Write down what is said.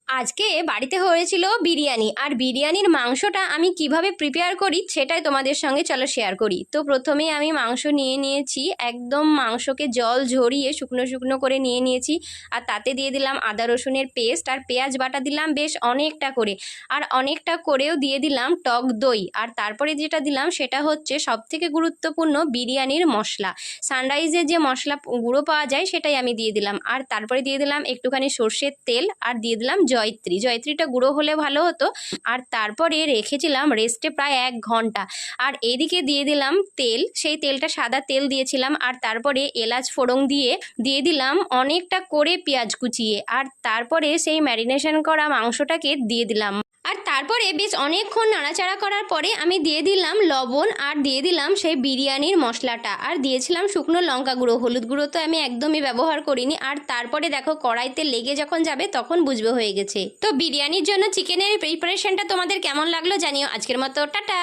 আজকে বাড়িতে হয়েছিল বিরিয়ানি, আর বিরিয়ানির মাংসটা আমি কিভাবে প্রিপেয়ার করি সেটাই তোমাদের সঙ্গে চলো শেয়ার করি। তো প্রথমেই আমি মাংস নিয়ে নিয়েছি, একদম মাংসকে জল ঝরিয়ে শুকনো শুকনো করে নিয়ে নিয়েছি। আর তাতে দিয়ে দিলাম আদা রসুনের পেস্ট, আর পেঁয়াজ বাটা দিলাম বেশ অনেকটা করে, আর অনেকটা করেও দিয়ে দিলাম টক দই। আর তারপরে যেটা দিলাম সেটা হচ্ছে সবথেকে গুরুত্বপূর্ণ বিরিয়ানির মশলা, সানরাইজের যে মশলা গুঁড়ো পাওয়া যায় সেটাই আমি দিয়ে দিলাম। আর তারপরে দিয়ে দিলাম একটুখানি সর্ষের তেল, আর দিয়ে দিলাম জয়ত্রী, জয়ত্রীটা গুঁড়ো হলে ভালো হতো। আর তারপরে রেখেছিলাম রেস্টে প্রায় 1 ঘন্টা। আর এদিকে দিয়ে দিলাম তেল, সেই তেলটা সাদা তেল দিয়েছিলাম। আর তারপরে এলাচ ফোড়ন দিয়ে দিয়ে দিলাম অনেকটা করে পেঁয়াজ কুচিয়ে। আর তারপরে সেই ম্যারিনেশন করা মাংসটাকে দিয়ে দিলাম। আর তারপরে বেশ অনেকক্ষণ নাড়াচাড়া করার পরে আমি দিয়ে দিলাম লবণ, আর দিয়ে দিলাম সেই বিরিয়ানির মশলাটা, আর দিয়েছিলাম শুকনো লঙ্কা গুঁড়ো। হলুদ গুঁড়ো তো আমি একদমই ব্যবহার করিনি। আর তারপরে দেখো কড়াইতে লেগে যখন যাবে তখন বুঝবে হয়ে গেছে। তো বিরিয়ানির জন্য চিকেনের প্রিপারেশনটা তোমাদের কেমন লাগলো জানিও। আজকের মতো টাটা।